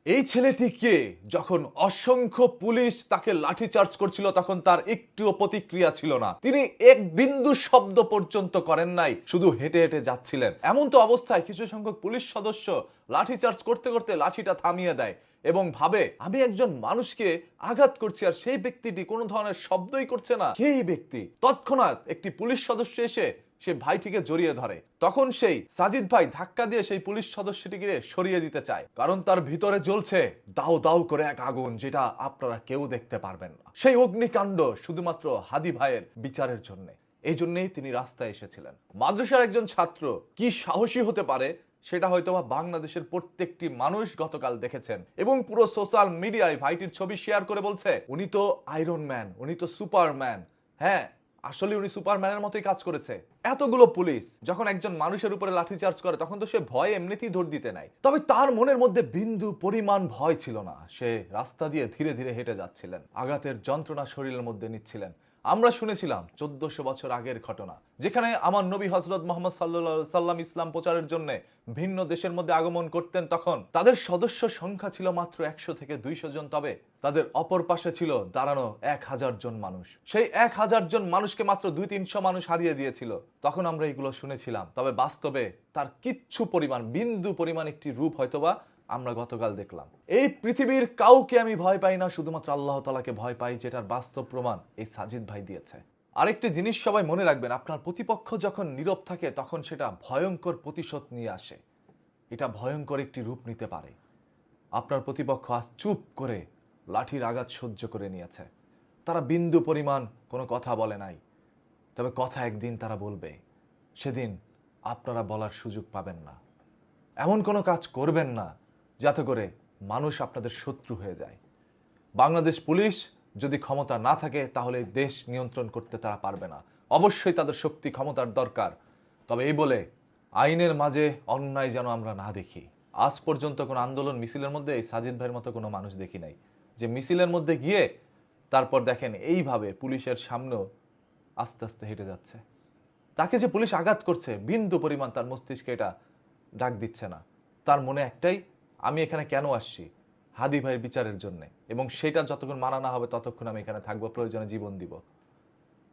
এই ছেলেটিকে যখন অসংখ্য পুলিশ তাকে লাঠিচার্জ করছিল তখন তার একটুও প্রতিক্রিয়া ছিল না। তিনি এক বিন্দু শব্দ পর্যন্ত করেন নাই, শুধু হেঁটে হেঁটে যাচ্ছিলেন। এমন তো অবস্থায় কিছু সংখ্যক পুলিশ সদস্য লাঠিচার্জ করতে করতে লাঠিটা থামিয়ে দেয় এবং ভাবে আমি একজন মানুষকে আঘাত করছি আর সেই ব্যক্তিটি কোনো ধরনের শব্দই করছে না। সেই ব্যক্তি তৎক্ষণাৎ একটি পুলিশ সদস্য এসে সে ভাইটিকে জড়িয়ে ধরে। তখন সেই সাজিদ ভাই ধাক্কা দিয়ে সেই পুলিশ সদস্যটিকে সরিয়ে দিতে চায়, কারণ তার ভিতরে জ্বলছে দাউ দাউ করে এক আগুন, যেটা আপনারা কেউ দেখতে পারবেন না। সেই অগ্নিকাণ্ড শুধুমাত্র হাদি ভাইয়ের বিচারের জন্য। এই জন্যই তিনি রাস্তায় এসেছিলেন। মাদ্রাসার একজন ছাত্র কি সাহসী হতে পারে সেটা হয়তোবা বাংলাদেশের প্রত্যেকটি মানুষ গতকাল দেখেছেন, এবং পুরো সোশ্যাল মিডিয়ায় ভাইটির ছবি শেয়ার করে বলছে উনি তো আয়রন ম্যান, উনি তো সুপারম্যান। হ্যাঁ, আসলে উনি সুপারম্যানের মতোই কাজ করেছে। এতগুলো পুলিশ যখন একজন মানুষের উপরে লাঠিচার্জ করে তখন তো সে ভয় এমনিতেই ধরে দিতে নাই, তবে তার মনের মধ্যে বিন্দু পরিমাণ ভয় ছিল না। সে রাস্তা দিয়ে ধীরে ধীরে হেঁটে যাচ্ছিলেন, আঘাতের যন্ত্রণা শরীরের মধ্যে নিচ্ছিলেন। আমরা শুনেছিলাম 1400 বছর আগের ঘটনা, যেখানে আমার নবী হযরত মুহাম্মদ সাল্লাল্লাহু আলাইহি সাল্লাম ইসলাম প্রচারের জন্য ভিন্ন দেশের মধ্যে আগমন করতেন। তখন তাদের সদস্য সংখ্যা ছিল মাত্র 100 থেকে 200 জন, তবে তাদের অপর পাশে ছিল দাঁড়ানো 1000 জন মানুষ। সেই 1000 জন মানুষকে মাত্র 200-300 মানুষ হারিয়ে দিয়েছিল। তখন আমরা এগুলো শুনেছিলাম, তবে বাস্তবে তার কিচ্ছু পরিমাণ, বিন্দু পরিমাণ একটি রূপ হয়তোবা আমরা গতকাল দেখলাম। এই পৃথিবীর কাউকে আমি ভয় পাই না, শুধুমাত্র আল্লাহ তাআলাকে ভয় পাই, যেটার বাস্তব প্রমাণ এই সাজিদ ভাই দিয়েছে। আরেকটি জিনিস সবাই মনে রাখবেন, আপনার প্রতিপক্ষ যখন নীরব থাকে তখন সেটা ভয়ঙ্কর প্রতিশোধ নিয়ে আসে। এটা ভয়ঙ্কর একটি রূপ নিতে পারে। আপনার প্রতিপক্ষ আজ চুপ করে লাঠির আঘাত সহ্য করে নিয়েছে। তারা বিন্দু পরিমাণ কোনো কথা বলে নাই, তবে কথা একদিন তারা বলবে। সেদিন আপনারা বলার সুযোগ পাবেন না। এমন কোনো কাজ করবেন না যাতে করে মানুষ আপনাদের শত্রু হয়ে যায়। বাংলাদেশ পুলিশ যদি ক্ষমতা না থাকে তাহলে দেশ নিয়ন্ত্রণ করতে তারা পারবে না। অবশ্যই তাদের শক্তি ক্ষমতার দরকার, তবে এই বলে আইনের মাঝে অন্যায় যেন আমরা না দেখি। আজ পর্যন্ত কোনো আন্দোলন মিছিলের মধ্যে এই সাজিদ ভাইয়ের মতো কোনো মানুষ দেখি নাই, যে মিছিলের মধ্যে গিয়ে তারপর দেখেন এইভাবে পুলিশের সামনেও আস্তে আস্তে হেঁটে যাচ্ছে। তাকে যে পুলিশ আঘাত করছে বিন্দু পরিমাণ তার মস্তিষ্কে এটা ডাক দিচ্ছে না। তার মনে একটাই, আমি এখানে কেন আসছি, হাদি ভাইয়ের বিচারের জন্য, এবং সেটা যতক্ষণ মানা না হবে ততক্ষণ আমি এখানে থাকবো, প্রয়োজনে জীবন দিব।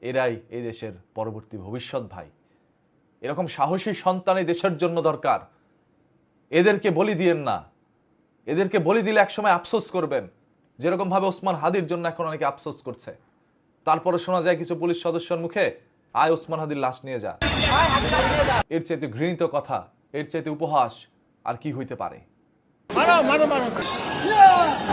এরাই এই দেশের পরবর্তী ভবিষ্যৎ ভাই। এরকম সাহসী সন্তান এই দেশের জন্য দরকার। এদেরকে বলি দিয়েন না। এদেরকে বলি দিলে একসময় আফসোস করবেন, যেরকম ভাবে ওসমান হাদির জন্য এখন অনেকে আফসোস করছে। তারপরে শোনা যায় কিছু পুলিশ সদস্যের মুখে, আয় ওসমান হাদির লাশ নিয়ে যা। এর চাইতে ঘৃণিত কথা, এর চাইতে উপহাস আর কি হইতে পারে?